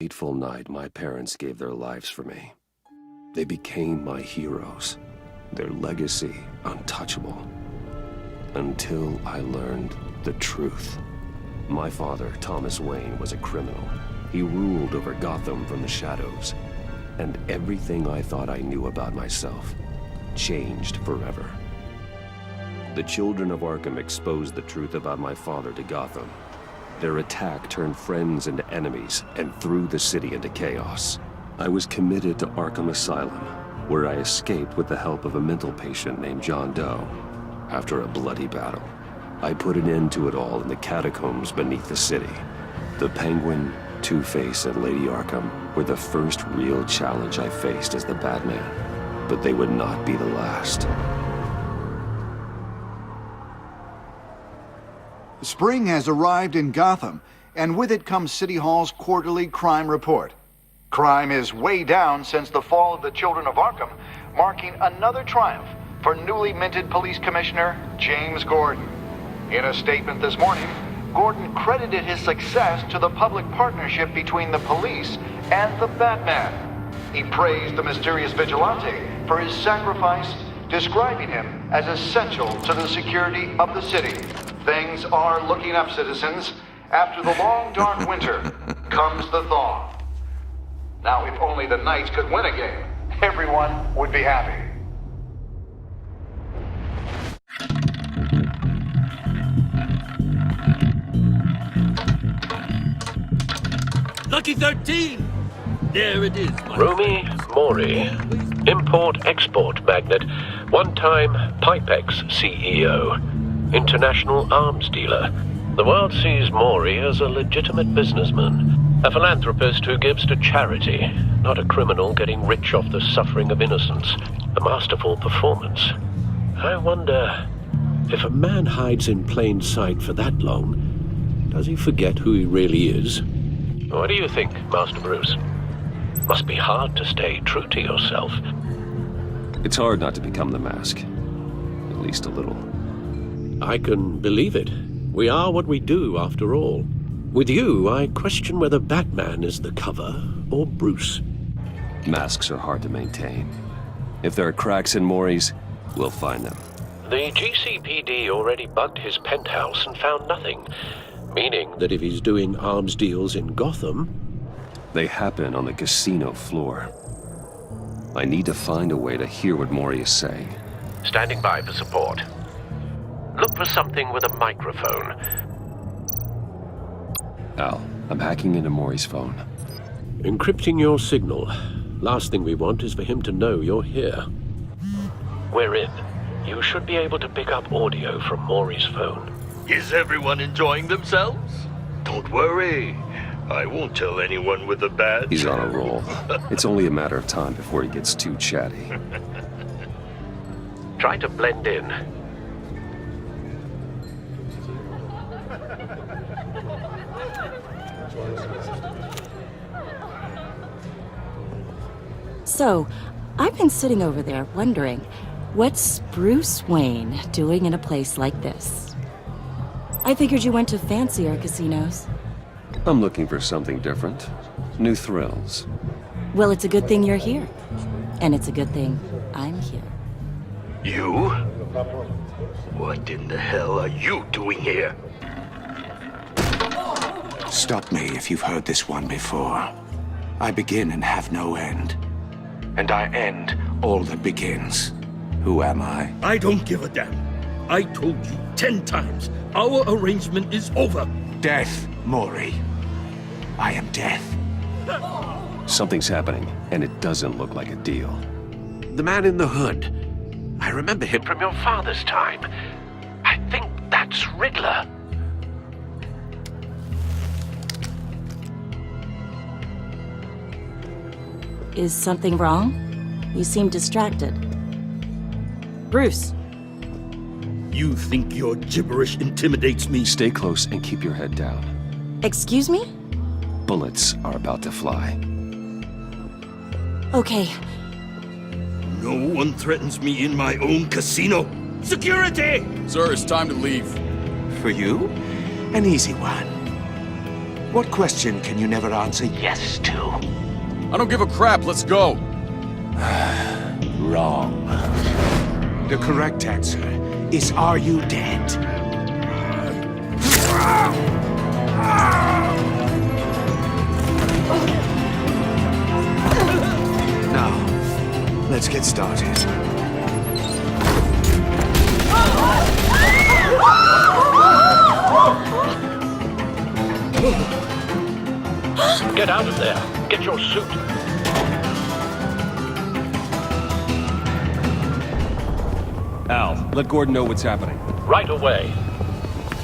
fateful night my parents gave their lives for me. They became my heroes, their legacy untouchable. Until I learned the truth. My father, Thomas Wayne, was a criminal. He ruled over Gotham from the shadows. And everything I thought I knew about myself changed forever. The children of Arkham exposed the truth about my father to Gotham. Their attack turned friends into enemies and threw the city into chaos. I was committed to Arkham Asylum, where I escaped with the help of a mental patient named John Doe. After a bloody battle, I put an end to it all in the catacombs beneath the city. The Penguin, Two-Face, and Lady Arkham were the first real challenge I faced as the Batman, but they would not be the last. Spring has arrived in Gotham, and with it comes City Hall's quarterly crime report. Crime is way down since the fall of the Children of Arkham, marking another triumph for newly minted Police Commissioner James Gordon. In a statement this morning, Gordon credited his success to the public partnership between the police and the Batman. He praised the mysterious vigilante for his sacrifice, describing him as essential to the security of the city. Things are looking up, citizens. After the long, dark winter comes the thaw. Now, if only the Knights could win a game, everyone would be happy. Lucky 13! There it is. Rumi Mori, import-export magnate, one-time Pipex CEO, international arms dealer. The world sees Mori as a legitimate businessman, a philanthropist who gives to charity, not a criminal getting rich off the suffering of innocence. A masterful performance. I wonder, if a man hides in plain sight for that long, does he forget who he really is? What do you think, Master Bruce? Must be hard to stay true to yourself. It's hard not to become the mask. At least a little. I can believe it. We are what we do, after all. With you, I question whether Batman is the cover or Bruce. Masks are hard to maintain. If there are cracks in Mori's, we'll find them. The GCPD already bugged his penthouse and found nothing. Meaning that if he's doing arms deals in Gotham... They happen on the casino floor. I need to find a way to hear what Mori is saying. Standing by for support. Look for something with a microphone. Al, I'm hacking into Mori's phone. Encrypting your signal. Last thing we want is for him to know you're here. We're in. You should be able to pick up audio from Mori's phone. Is everyone enjoying themselves? Don't worry. I won't tell anyone with a badge. He's on a roll. It's only a matter of time before he gets too chatty. Try to blend in. So, I've been sitting over there wondering, what's Bruce Wayne doing in a place like this? I figured you went to fancier casinos. I'm looking for something different. New thrills. Well, it's a good thing you're here. And it's a good thing I'm here. You? What in the hell are you doing here? Stop me if you've heard this one before. I begin and have no end. And I end all that begins. Who am I? I don't give a damn. I told you 10 times. Our arrangement is over. Death, Mori. I am death. Something's happening, and it doesn't look like a deal. The man in the hood. I remember him from your father's time. I think that's Riddler. Is something wrong? You seem distracted. Bruce. You think your gibberish intimidates me? Stay close and keep your head down. Excuse me? Bullets are about to fly. Okay. No one threatens me in my own casino. Security! Sir, it's time to leave. For you? An easy one. What question can you never answer yes to? I don't give a crap, let's go! Wrong. The correct answer is, are you dead? Now, let's get started. Get out of there. Get your suit. Al, let Gordon know what's happening. Right away.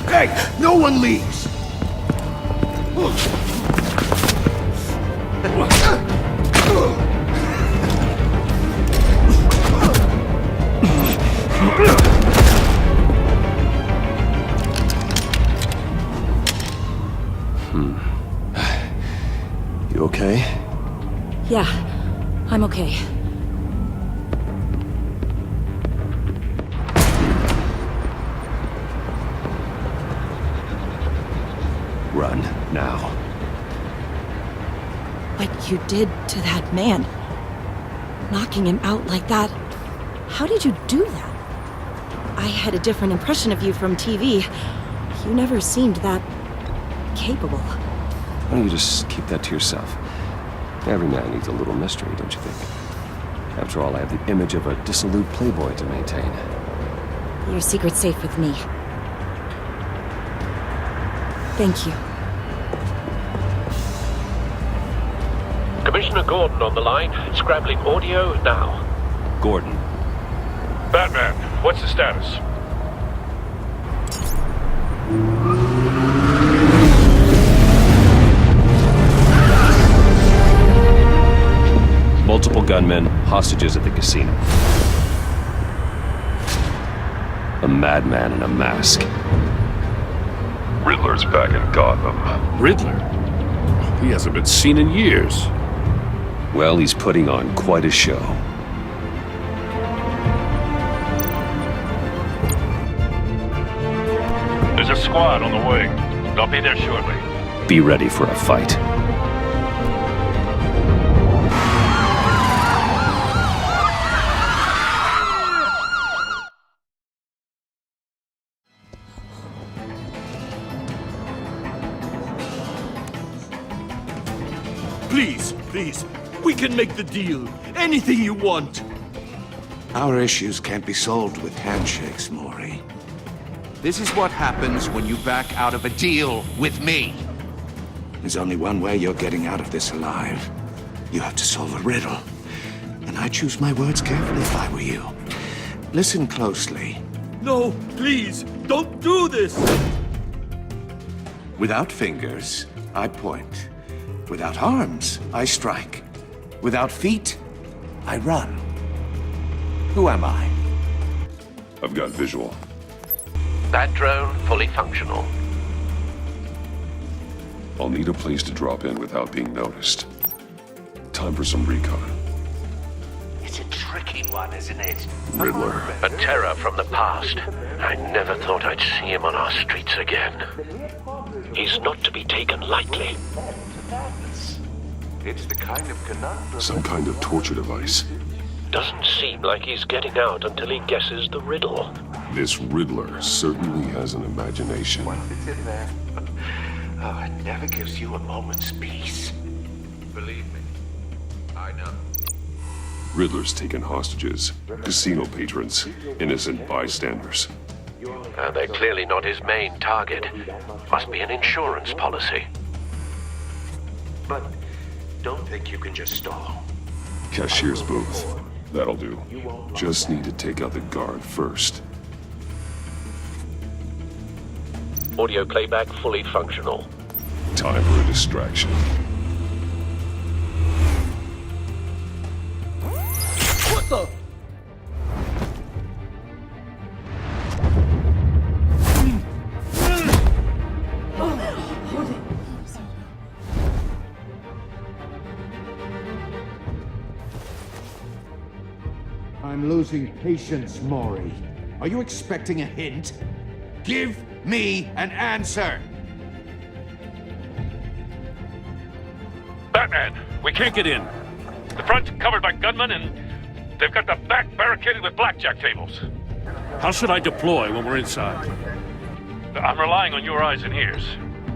Hey, no one leaves! You okay? Yeah, I'm okay. Run, now. What you did to that man, knocking him out like that, how did you do that? I had a different impression of you from TV. You never seemed that capable. Why don't you just keep that to yourself? Every man needs a little mystery, don't you think? After all, I have the image of a dissolute playboy to maintain. Your secret's safe with me. Thank you. Commissioner Gordon on the line. Scrambling audio now. Gordon. Batman, what's the status? Multiple gunmen, hostages at the casino. A madman in a mask. Riddler's back in Gotham. Riddler? He hasn't been seen in years. Well, he's putting on quite a show. There's a squad on the way. They'll be there shortly. Be ready for a fight. Please, we can make the deal. Anything you want. Our issues can't be solved with handshakes, Maury. This is what happens when you back out of a deal with me. There's only one way you're getting out of this alive. You have to solve a riddle. And I choose my words carefully if I were you. Listen closely. No, please, don't do this! Without fingers, I point. Without arms, I strike. Without feet, I run. Who am I? I've got visual. That drone fully functional. I'll need a place to drop in without being noticed. Time for some recon. It's a tricky one, isn't it? Riddler. A terror from the past. I never thought I'd see him on our streets again. He's not to be taken lightly. It's the kind of conundrum. Some kind of torture device. Doesn't seem like he's getting out until he guesses the riddle. This Riddler certainly has an imagination. Once it's in there, it never gives you a moment's peace. Believe me, I know. Riddler's taken hostages, casino patrons, innocent bystanders. They're clearly not his main target. Must be an insurance policy. But don't think you can just stall. Cashier's booth. That'll do. Just need to take out the guard first. Audio playback fully functional. Time for a distraction. What the? I'm losing patience, Maury. Are you expecting a hint? Give me an answer! Batman! We can't get in. The front's covered by gunmen, and they've got the back barricaded with blackjack tables. How should I deploy when we're inside? I'm relying on your eyes and ears.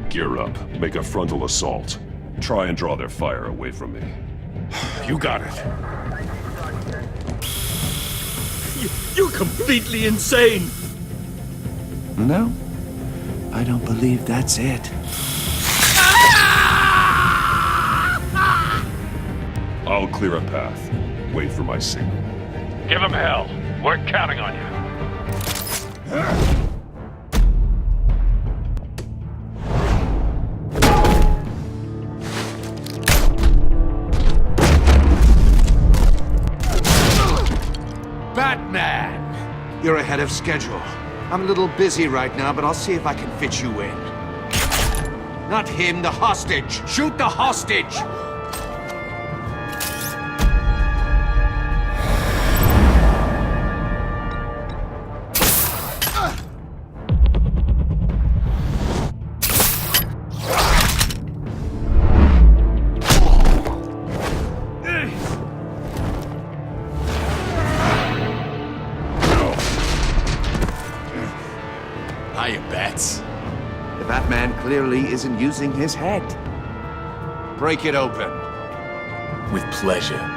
Gear up. Make a frontal assault. Try and draw their fire away from me. You got it. You're completely insane! No, I don't believe that's it. I'll clear a path. Wait for my signal. Give him hell. We're counting on you. Batman! You're ahead of schedule. I'm a little busy right now, but I'll see if I can fit you in. Not him, the hostage! Shoot the hostage! The Batman clearly isn't using his head. Break it open. With pleasure.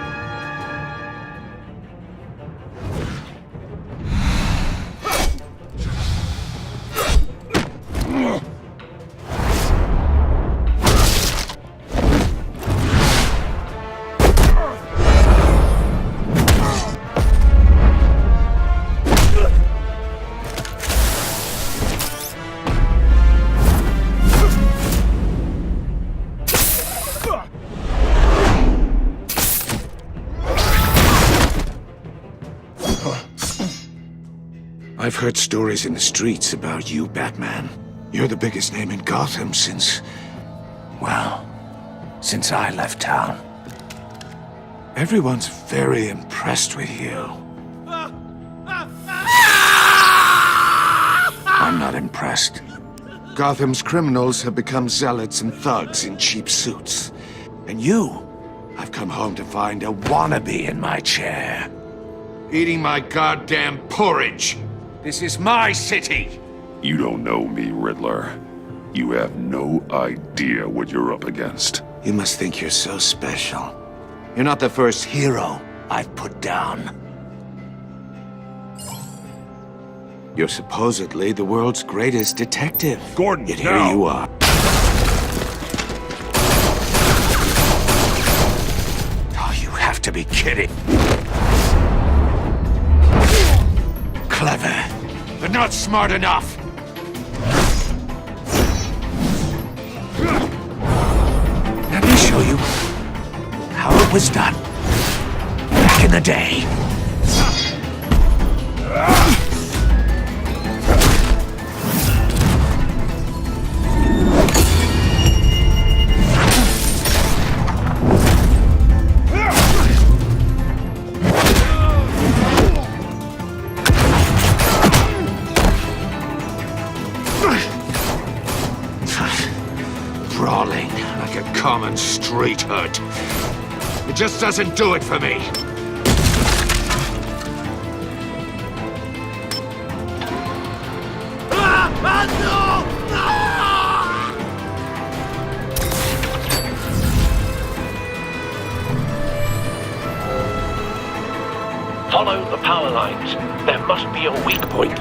I've heard stories in the streets about you, Batman. You're the biggest name in Gotham since I left town. Everyone's very impressed with you. I'm not impressed. Gotham's criminals have become zealots and thugs in cheap suits. And you, I've come home to find a wannabe in my chair. Eating my goddamn porridge. This is my city! You don't know me, Riddler. You have no idea what you're up against. You must think you're so special. You're not the first hero I've put down. You're supposedly the world's greatest detective. Gordon, Yet here now. you are. Oh, you have to be kidding. Clever, but not smart enough. Let me show you how it was done back in the day. Brawling like a common street hood. It just doesn't do it for me. Follow the power lines. There must be a weak point.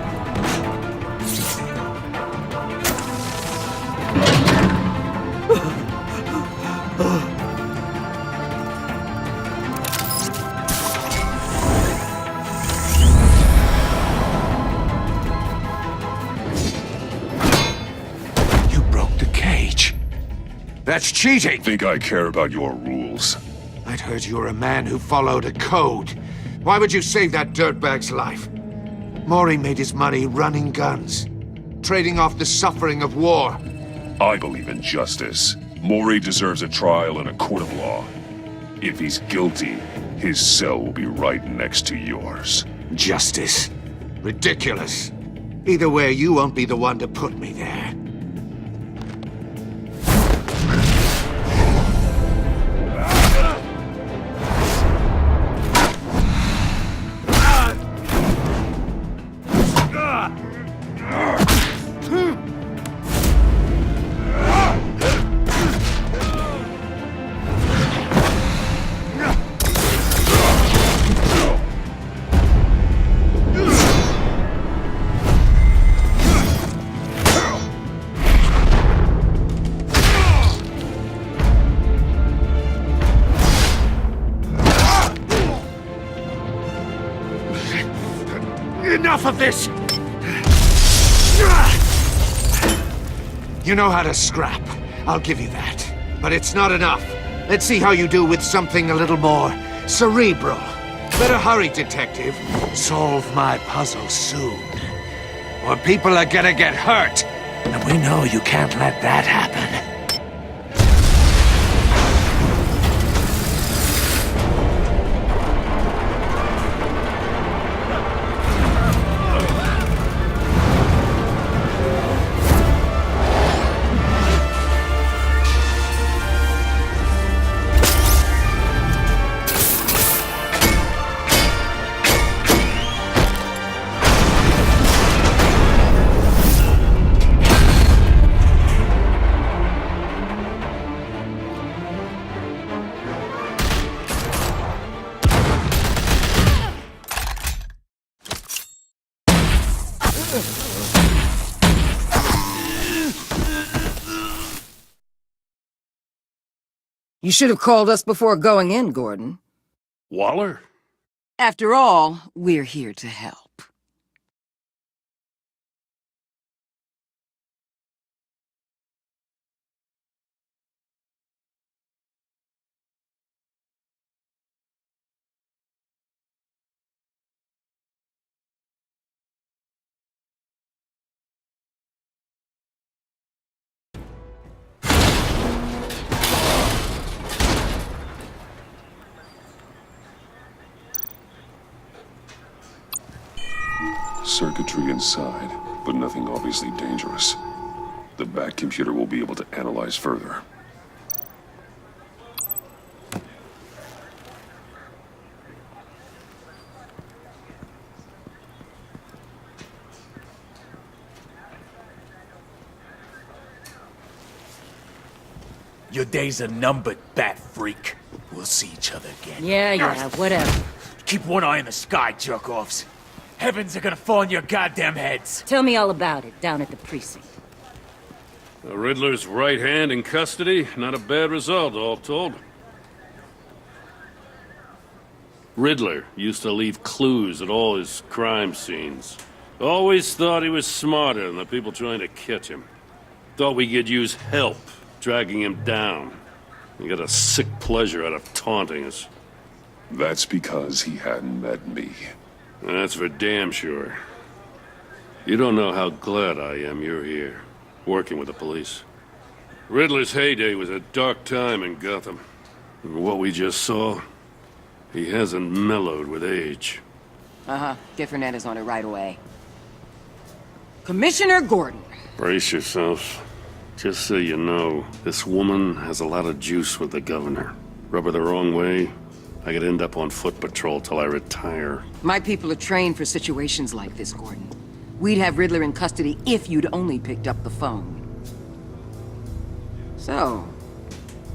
You broke the cage. That's cheating! Think I care about your rules? I'd heard you were a man who followed a code. Why would you save that dirtbag's life? Maury made his money running guns, trading off the suffering of war. I believe in justice. Maury deserves a trial in a court of law. If he's guilty, his cell will be right next to yours. Justice. Ridiculous. Either way, you won't be the one to put me there. enough of this! You know how to scrap. I'll give you that. But it's not enough. Let's see how you do with something a little more cerebral. Better hurry, detective. Solve my puzzle soon. Or people are gonna get hurt. And we know you can't let that happen. You should have called us before going in, Gordon. Waller? After all, we're here to help. Circuitry inside, but nothing obviously dangerous. The back computer will be able to analyze further. Your days are numbered, bat freak. We'll see each other again. Yeah, whatever. Keep one eye in the sky, jerk-offs. Heavens are gonna fall on your goddamn heads. Tell me all about it down at the precinct. The Riddler's right hand in custody. Not a bad result, all told. Riddler used to leave clues at all his crime scenes. Always thought he was smarter than the people trying to catch him. Thought we could use help dragging him down. He got a sick pleasure out of taunting us. That's because he hadn't met me. That's for damn sure. You don't know how glad I am you're here, working with the police. Riddler's heyday was a dark time in Gotham. And what we just saw, he hasn't mellowed with age. Get Fernandez on it right away. Commissioner Gordon. Brace yourself. Just so you know, this woman has a lot of juice with the governor. Rub her the wrong way, I could end up on foot patrol till I retire. My people are trained for situations like this, Gordon. We'd have Riddler in custody if you'd only picked up the phone. So,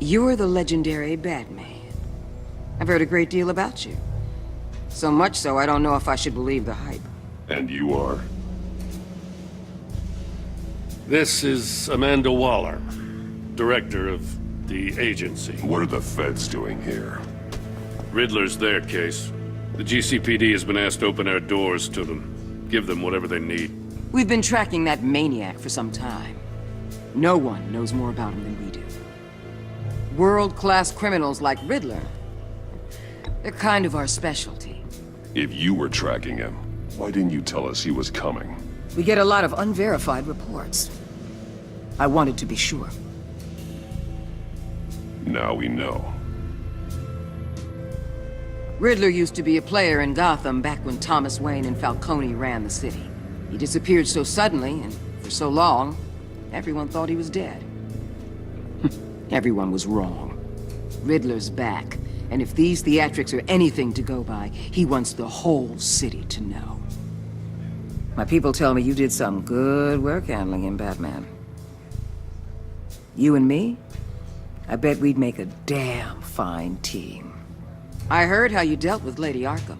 you're the legendary Batman. I've heard a great deal about you. So much so, I don't know if I should believe the hype. And you are? This is Amanda Waller, director of the agency. What are the feds doing here? Riddler's their case. The GCPD has been asked to open our doors to them. Give them whatever they need. We've been tracking that maniac for some time. No one knows more about him than we do. World-class criminals like Riddler. They're kind of our specialty. If you were tracking him, why didn't you tell us he was coming? We get a lot of unverified reports. I wanted to be sure. Now we know. Riddler used to be a player in Gotham back when Thomas Wayne and Falcone ran the city. He disappeared so suddenly, and for so long, everyone thought he was dead. Everyone was wrong. Riddler's back, and if these theatrics are anything to go by, he wants the whole city to know. My people tell me you did some good work handling him, Batman. You and me? I bet we'd make a damn fine team. I heard how you dealt with Lady Arkham.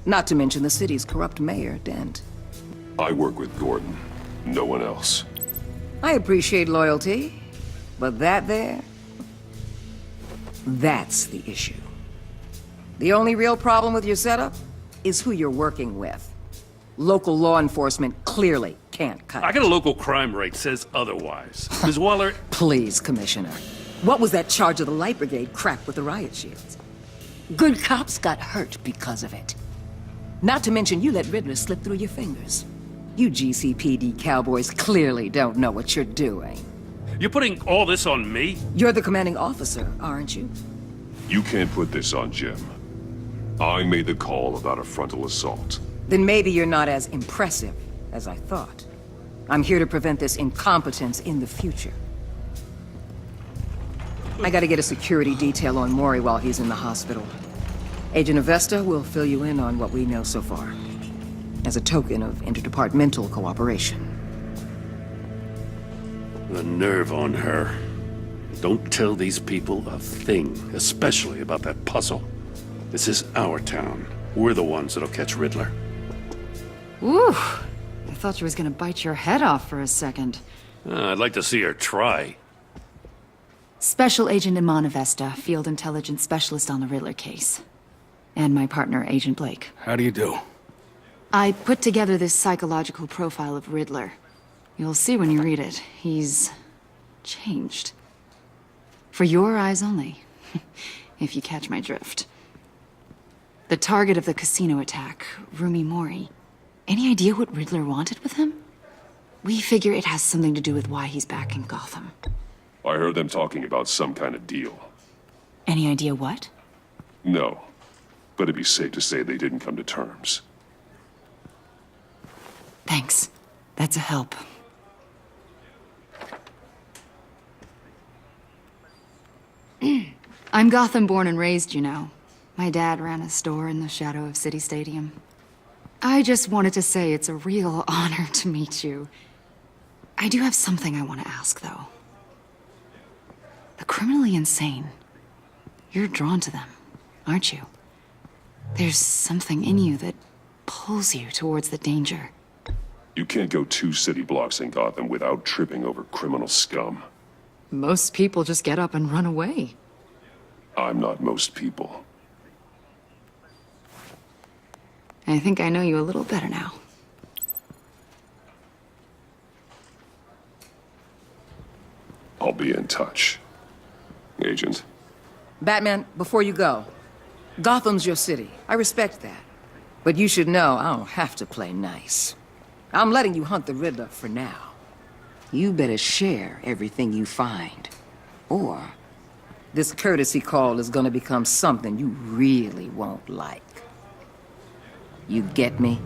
Not to mention the city's corrupt mayor, Dent. I work with Gordon. No one else. I appreciate loyalty, but that there... that's the issue. The only real problem with your setup is who you're working with. Local law enforcement clearly can't cut I it. got a local crime rate says otherwise. Ms. Waller, Please, Commissioner. What was that charge of the Light Brigade cracked with the riot shields? Good cops got hurt because of it. Not to mention you let Riddler slip through your fingers. You GCPD cowboys clearly don't know what you're doing. you're putting all this on me? You're the commanding officer, aren't you? You can't put this on Jim. I made the call about a frontal assault. Then maybe you're not as impressive as I thought. I'm here to prevent this incompetence in the future. I gotta get a security detail on Maury while he's in the hospital. Agent Avesta will fill you in on what we know so far, as a token of interdepartmental cooperation. The nerve on her. Don't tell these people a thing, especially about that puzzle. This is our town. We're the ones that'll catch Riddler. Ooh, I thought she was gonna bite your head off for a second. I'd like to see her try. Special Agent Iman Avesta, Field Intelligence Specialist on the Riddler case. And my partner, Agent Blake. How do you do? I put together this psychological profile of Riddler. You'll see when you read it. He's changed. For your eyes only, if you catch my drift. The target of the casino attack, Rumi Mori. Any idea what Riddler wanted with him? We figure it has something to do with why he's back in Gotham. I heard them talking about some kind of deal. Any idea what? No, but it'd be safe to say they didn't come to terms. Thanks. That's a help. I'm Gotham born and raised, you know. My dad ran a store in the shadow of City Stadium. I just wanted to say it's a real honor to meet you. I do have something I want to ask, though. The criminally insane. You're drawn to them, aren't you? There's something in you that pulls you towards the danger. You can't go 2 city blocks in Gotham without tripping over criminal scum. Most people just get up and run away. I'm not most people. I think I know you a little better now. I'll be in touch. Agent. Batman, before you go, Gotham's your city. I respect that. But you should know I don't have to play nice. I'm letting you hunt the Riddler for now. You better share everything you find. Or this courtesy call is gonna become something you really won't like. You get me?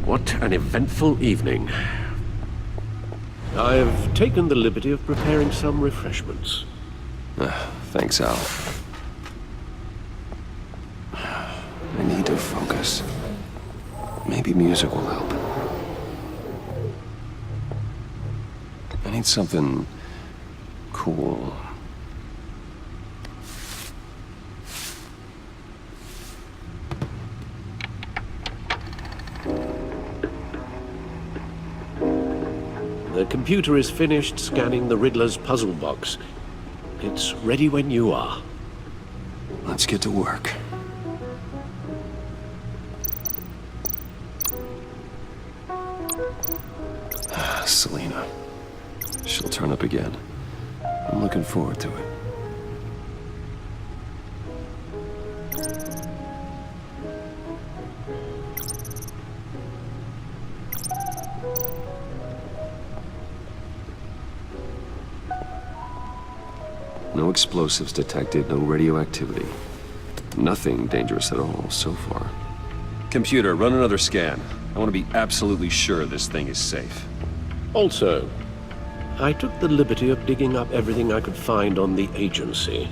What an eventful evening. I've taken the liberty of preparing some refreshments. Thanks, Al. I need to focus. Maybe music will help. I need something cool. The computer is finished scanning the Riddler's puzzle box. It's ready when you are. Let's get to work. Selena. She'll turn up again. I'm looking forward to it. No explosives detected, no radioactivity. Nothing dangerous at all so far. Computer, run another scan. I want to be absolutely sure this thing is safe. Also, I took the liberty of digging up everything I could find on the agency.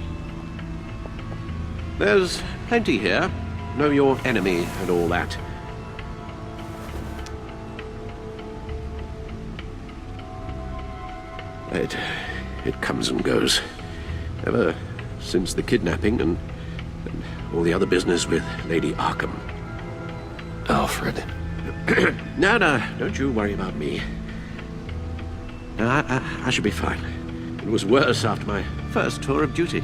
There's plenty here. Know your enemy and all that. It comes and goes. Ever since the kidnapping and all the other business with Lady Arkham. Alfred. No, don't you worry about me. No, I should be fine. It was worse after my first tour of duty.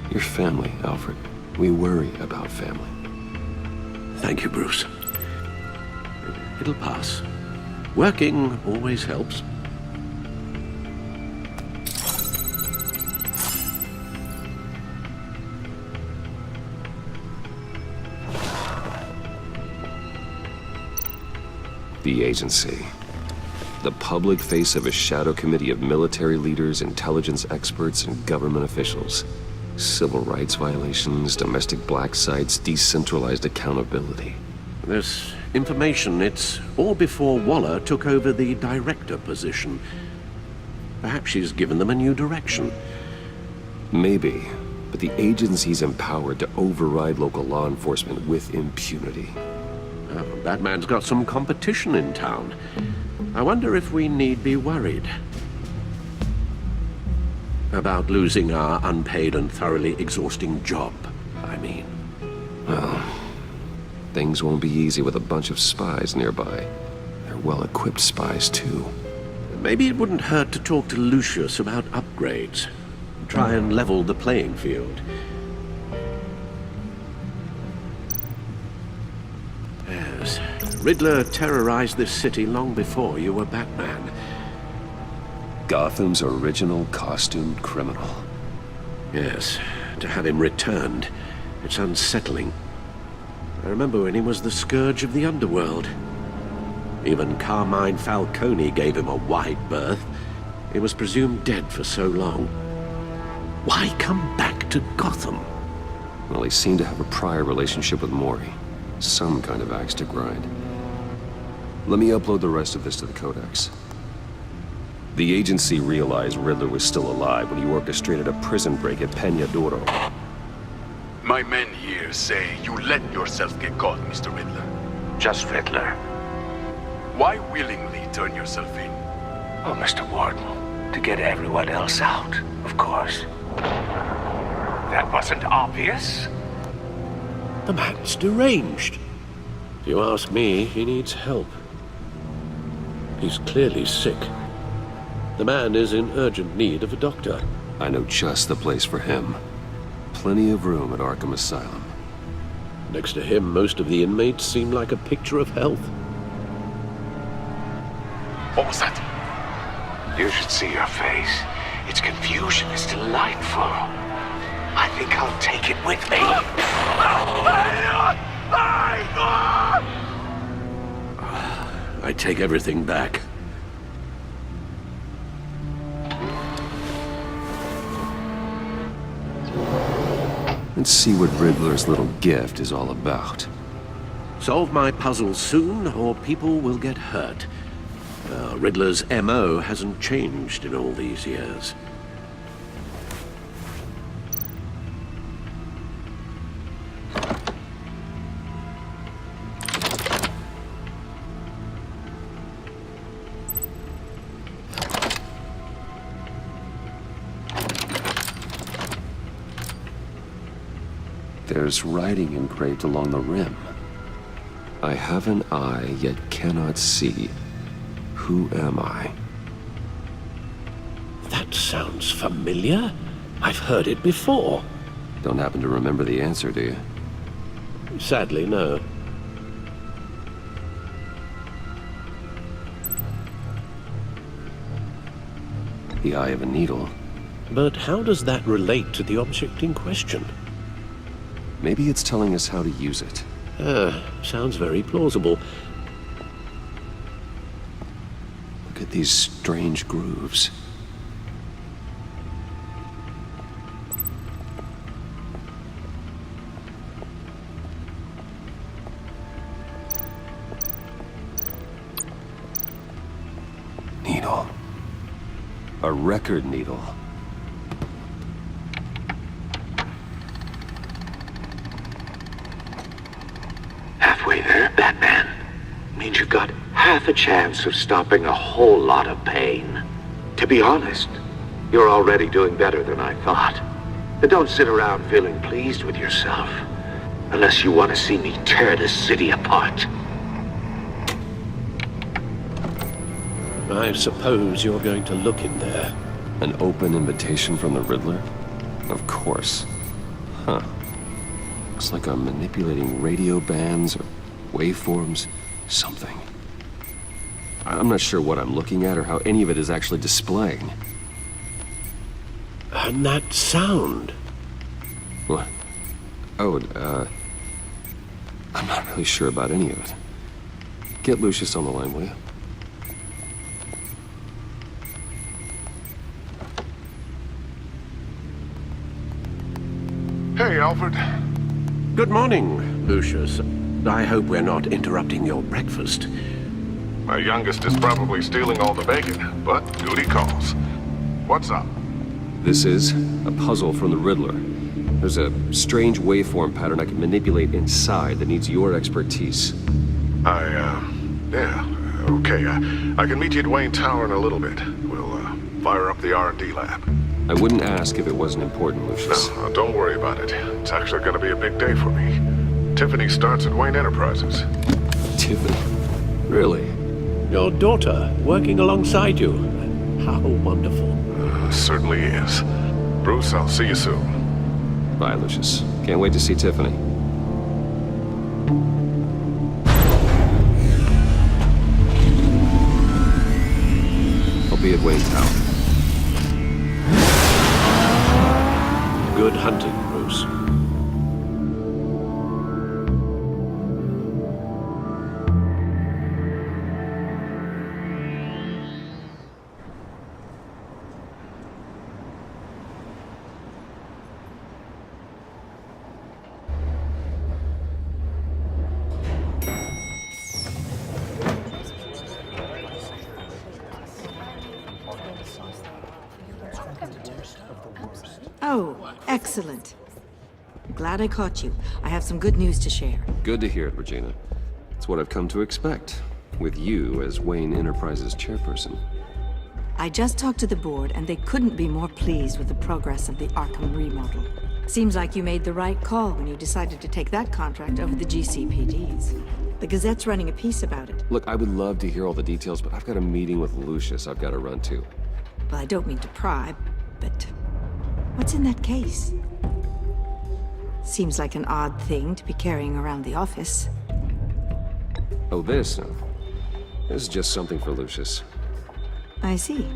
Your family, Alfred. We worry about family. Thank you, Bruce. It'll pass. Working always helps. The agency. The public face of a shadow committee of military leaders, intelligence experts, and government officials. Civil rights violations, domestic black sites, decentralized accountability. This information, it's all before Waller took over the director position. Perhaps she's given them a new direction. Maybe, but the agency's empowered to override local law enforcement with impunity. Batman's got some competition in town. I wonder if we need be worried about losing our unpaid and thoroughly exhausting job, I mean. Well, things won't be easy with a bunch of spies nearby. They're well-equipped spies, too. Maybe it wouldn't hurt to talk to Lucius about upgrades. Try and level the playing field. Yes, Riddler terrorized this city long before you were Batman. Gotham's original costumed criminal. Yes, to have him returned, it's unsettling. I remember when he was the scourge of the underworld. Even Carmine Falcone gave him a wide berth. He was presumed dead for so long. Why come back to Gotham? Well, he seemed to have a prior relationship with Mori. Some kind of axe to grind. Let me upload the rest of this to the Codex. The agency realized Riddler was still alive when he orchestrated a prison break at Peña Duro. My men here say you let yourself get caught, Mr. Riddler. Just Riddler. Why willingly turn yourself in? Oh, Mr. Warden, to get everyone else out, of course. That wasn't obvious. The man's deranged. If you ask me, he needs help. He's clearly sick. The man is in urgent need of a doctor. I know just the place for him. Plenty of room at Arkham Asylum. Next to him, most of the inmates seem like a picture of health. What was that? You should see your face. Its confusion is delightful. I think I'll take it with me. I take everything back. Let's see what Riddler's little gift is all about. Solve my puzzle soon, or people will get hurt. Riddler's M.O. hasn't changed in all these years. There's writing engraved along the rim. I have an eye, yet cannot see. Who am I? That sounds familiar. I've heard it before. Don't happen to remember the answer, do you? Sadly, no. The eye of a needle. But how does that relate to the object in question? Maybe it's telling us how to use it. Sounds very plausible. Look at these strange grooves. Needle. A record needle. Halfway there, Batman. Means you've got half a chance of stopping a whole lot of pain. To be honest, you're already doing better than I thought. But don't sit around feeling pleased with yourself. Unless you want to see me tear this city apart. I suppose you're going to look in there. An open invitation from the Riddler? Of course. Huh. Looks like I'm manipulating radio bands or waveforms. Something. I'm not sure what I'm looking at or how any of it is actually displaying. And that sound? What? Oh, I'm not really sure about any of it. Get Lucius on the line, will you? Hey, Alfred. Good morning, Lucius. I hope we're not interrupting your breakfast. My youngest is probably stealing all the bacon, but duty calls. What's up? This is a puzzle from the Riddler. There's a strange waveform pattern I can manipulate inside that needs your expertise. Yeah, okay. I can meet you at Wayne Tower in a little bit. We'll, fire up the R&D lab. I wouldn't ask if it wasn't important, Lucius. No, don't worry about it. It's actually gonna be a big day for me. Tiffany starts at Wayne Enterprises. Tiffany? Really? Your daughter working alongside you. How wonderful. Certainly is. Bruce, I'll see you soon. Bye, Lucius. Can't wait to see Tiffany. I'll be at Wayne Tower. Good hunting, Bruce. Oh, excellent. Glad I caught you. I have some good news to share. Good to hear it, Regina. It's what I've come to expect, with you as Wayne Enterprises chairperson. I just talked to the board, and they couldn't be more pleased with the progress of the Arkham remodel. Seems like you made the right call when you decided to take that contract over the GCPD's. The Gazette's running a piece about it. Look, I would love to hear all the details, but I've got a meeting with Lucius I've got to run to. Well, I don't mean to pry, but what's in that case? Seems like an odd thing to be carrying around the office. Oh, this? No. This is just something for Lucius. I see.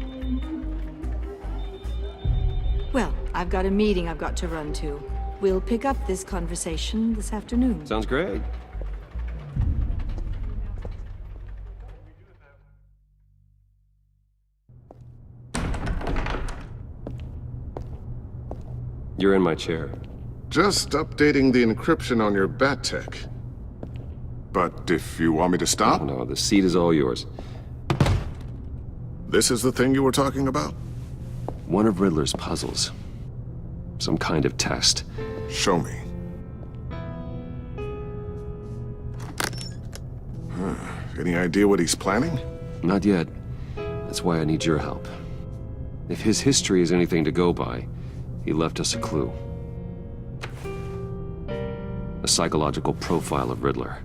Well, I've got a meeting I've got to run to. We'll pick up this conversation this afternoon. Sounds great. You're in my chair. Just updating the encryption on your bat tech. But if you want me to stop? No, the seat is all yours. This is the thing you were talking about? One of Riddler's puzzles. Some kind of test. Show me. Any idea what he's planning? Not yet. That's why I need your help. If his history is anything to go by, he left us a clue. A psychological profile of Riddler.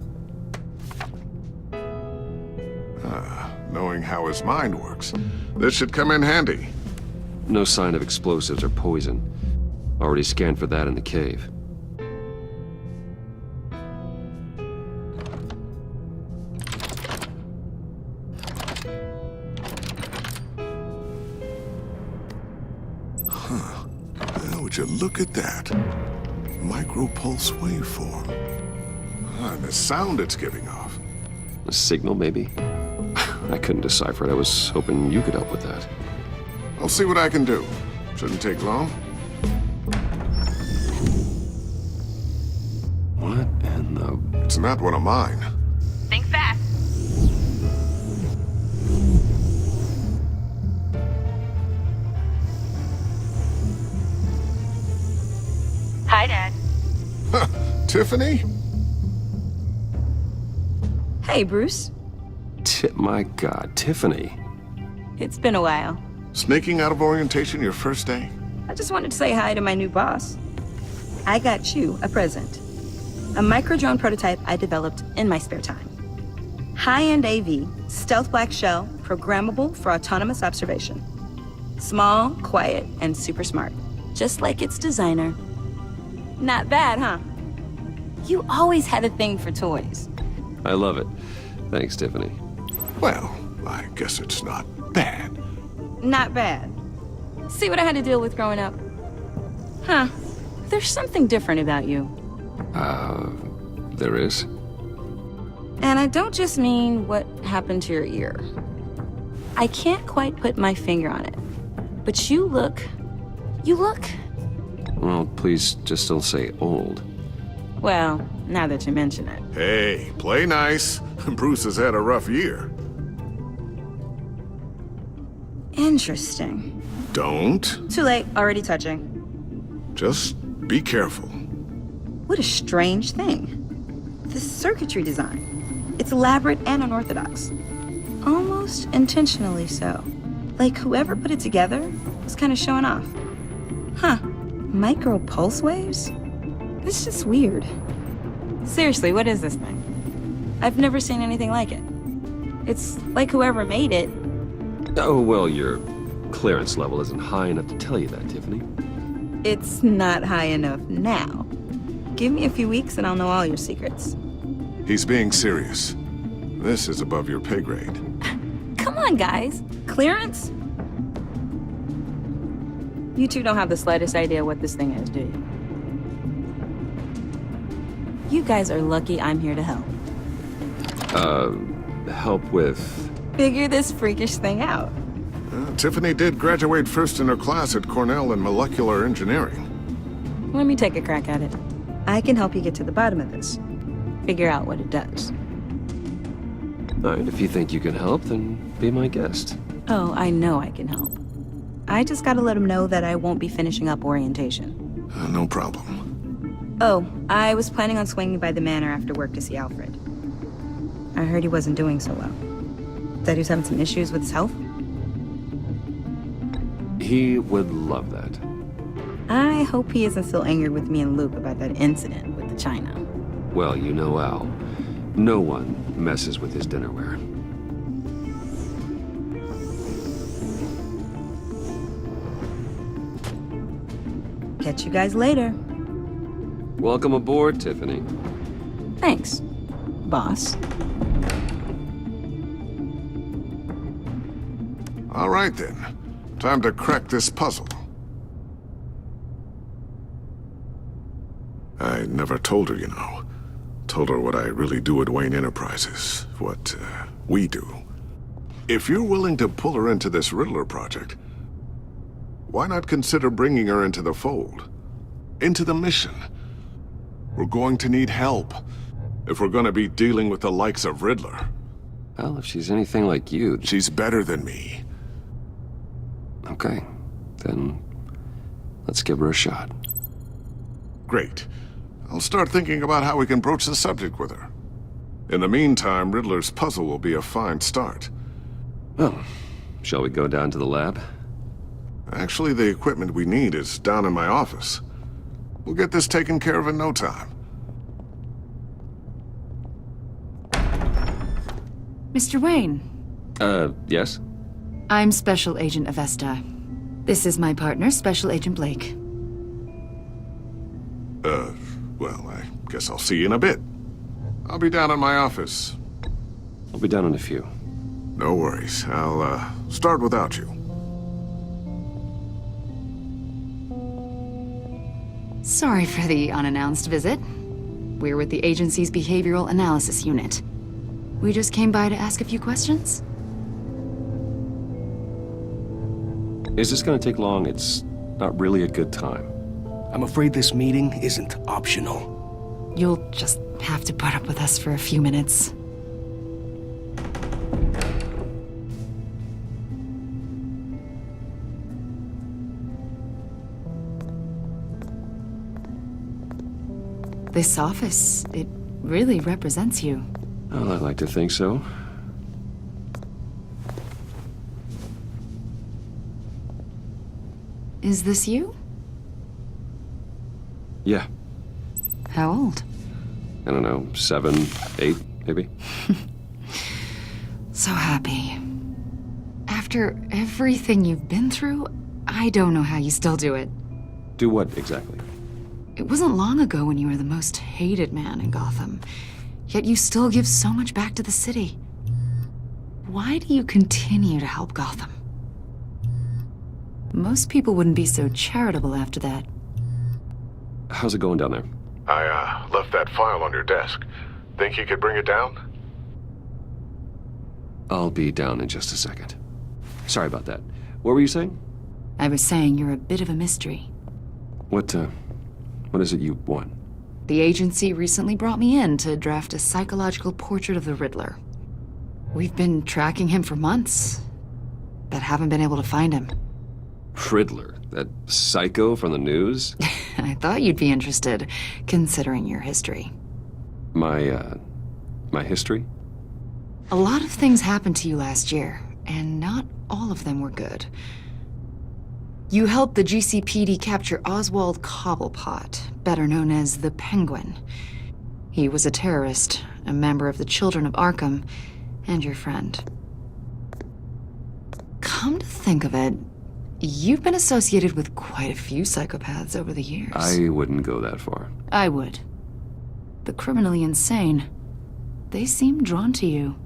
Knowing how his mind works, this should come in handy. No sign of explosives or poison. Already scanned for that in the cave. Would you look at that? Micropulse waveform. And the sound it's giving off. A signal, maybe? I couldn't decipher it. I was hoping you could help with that. I'll see what I can do. Shouldn't take long. What in the... It's not one of mine. Think fast. Tiffany? Hey, Bruce. My God, Tiffany. It's been a while. Sneaking out of orientation your first day? I just wanted to say hi to my new boss. I got you a present. A micro-drone prototype I developed in my spare time. High-end AV, stealth black shell, programmable for autonomous observation. Small, quiet, and super smart. Just like its designer. Not bad, huh? You always had a thing for toys. I love it. Thanks, Tiffany. Well, I guess it's not bad. Not bad. See what I had to deal with growing up? Huh. There's something different about you. There is? And I don't just mean what happened to your ear. I can't quite put my finger on it. But you look... Well, please just don't say old. Well, now that you mention it. Hey, play nice. Bruce has had a rough year. Interesting. Don't. Too late, already touching. Just be careful. What a strange thing. The circuitry design. It's elaborate and unorthodox. Almost intentionally so. Like whoever put it together was kind of showing off. Huh. Micro pulse waves? It's just weird. Seriously, what is this thing? I've never seen anything like it. It's like whoever made it. Oh, well, your clearance level isn't high enough to tell you that, Tiffany. It's not high enough now. Give me a few weeks and I'll know all your secrets. He's being serious. This is above your pay grade. Come on, guys. Clearance? You two don't have the slightest idea what this thing is, do you? You guys are lucky I'm here to help. Help with... Figure this freakish thing out. Tiffany did graduate first in her class at Cornell in molecular engineering. Let me take a crack at it. I can help you get to the bottom of this. Figure out what it does. All right, if you think you can help, then be my guest. Oh, I know I can help. I just gotta let him know that I won't be finishing up orientation. No problem. Oh, I was planning on swinging by the manor after work to see Alfred. I heard he wasn't doing so well. That he was having some issues with his health? He would love that. I hope he isn't still angry with me and Luke about that incident with the china. Well, you know Al. No one messes with his dinnerware. Catch you guys later. Welcome aboard, Tiffany. Thanks, boss. All right, then. Time to crack this puzzle. I never told her, you know. Told her what I really do at Wayne Enterprises. What, we do. If you're willing to pull her into this Riddler project, why not consider bringing her into the fold? Into the mission? We're going to need help if we're going to be dealing with the likes of Riddler. Well, if she's anything like you... She's better than me. Okay, then let's give her a shot. Great. I'll start thinking about how we can broach the subject with her. In the meantime, Riddler's puzzle will be a fine start. Well, shall we go down to the lab? Actually, the equipment we need is down in my office. We'll get this taken care of in no time. Mr. Wayne. Yes? I'm Special Agent Avesta. This is my partner, Special Agent Blake. Well, I guess I'll see you in a bit. I'll be down in my office. I'll be down in a few. No worries. I'll, start without you. Sorry for the unannounced visit. We're with the agency's Behavioral Analysis Unit. We just came by to ask a few questions. Is this gonna take long? It's not really a good time. I'm afraid this meeting isn't optional. You'll just have to put up with us for a few minutes. This office, it really represents you. Well, I'd like to think so. Is this you? Yeah. How old? I don't know, 7, 8, maybe? So happy. After everything you've been through, I don't know how you still do it. Do what, exactly? It wasn't long ago when you were the most hated man in Gotham, yet you still give so much back to the city. Why do you continue to help Gotham? Most people wouldn't be so charitable after that. How's it going down there? I left that file on your desk. Think you could bring it down? I'll be down in just a second. Sorry about that. What were you saying? I was saying you're a bit of a mystery. What is it you want? The agency recently brought me in to draft a psychological portrait of the Riddler. We've been tracking him for months, but haven't been able to find him. Riddler? That psycho from the news? I thought you'd be interested, considering your history. My history? A lot of things happened to you last year, and not all of them were good. You helped the GCPD capture Oswald Cobblepot, better known as the Penguin. He was a terrorist, a member of the Children of Arkham, and your friend. Come to think of it, you've been associated with quite a few psychopaths over the years. I wouldn't go that far. I would. The criminally insane. They seem drawn to you.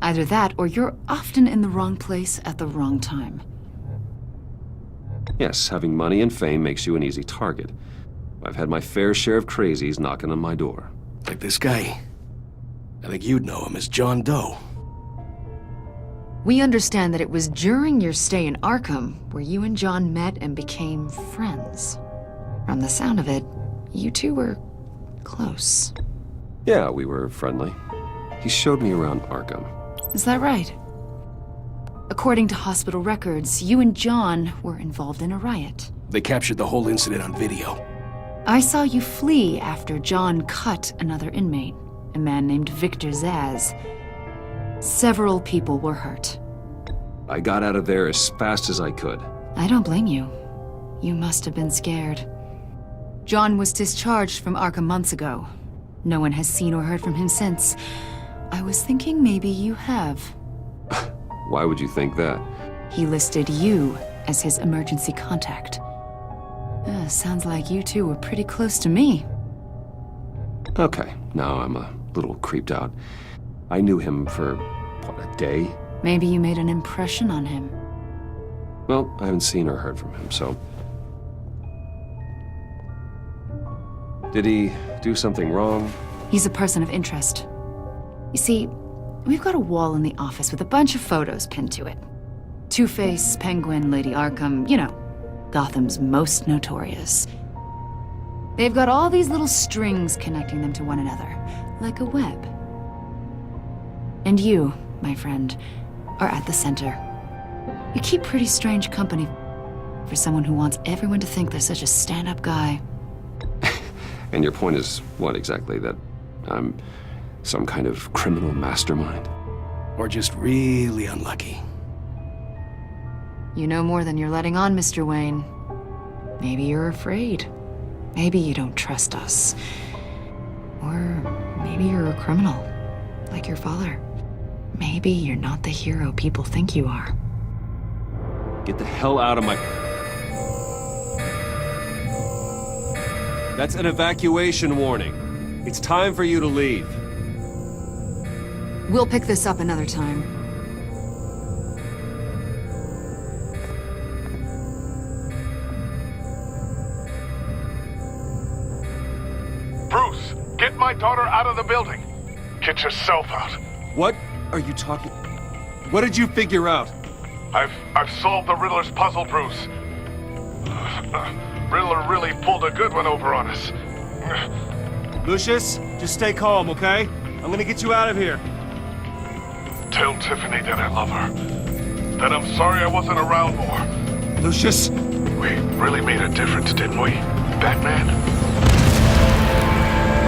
Either that, or you're often in the wrong place at the wrong time. Yes, having money and fame makes you an easy target. I've had my fair share of crazies knocking on my door. Like this guy. I think you'd know him as John Doe. We understand that it was during your stay in Arkham where you and John met and became friends. From the sound of it, you two were close. Yeah, we were friendly. He showed me around Arkham. Is that right? According to hospital records, you and John were involved in a riot. They captured the whole incident on video. I saw you flee after John cut another inmate, a man named Victor Zaz. Several people were hurt. I got out of there as fast as I could. I don't blame you. You must have been scared. John was discharged from Arkham months ago. No one has seen or heard from him since. I was thinking maybe you have. Why would you think that? He listed you as his emergency contact. Sounds like you two were pretty close to me. Okay, now I'm a little creeped out. I knew him for, what, a day? Maybe you made an impression on him. Well, I haven't seen or heard from him, so... Did he do something wrong? He's a person of interest. You see, we've got a wall in the office with a bunch of photos pinned to it. Two-Face, Penguin, Lady Arkham, you know, Gotham's most notorious. They've got all these little strings connecting them to one another, like a web. And you, my friend, are at the center. You keep pretty strange company for someone who wants everyone to think they're such a stand-up guy. And your point is what exactly? That I'm some kind of criminal mastermind? Or just really unlucky. You know more than you're letting on, Mr. Wayne. Maybe you're afraid. Maybe you don't trust us. Or maybe you're a criminal, like your father. Maybe you're not the hero people think you are. Get the hell out of my... That's an evacuation warning. It's time for you to leave. We'll pick this up another time. Bruce, get my daughter out of the building. Get yourself out. What are you talking... What did you figure out? I've solved the Riddler's puzzle, Bruce. Riddler really pulled a good one over on us. Lucius, just stay calm, okay? I'm gonna get you out of here. Tell Tiffany that I love her. That I'm sorry I wasn't around more. Lucius! We really made a difference, didn't we, Batman?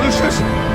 Lucius!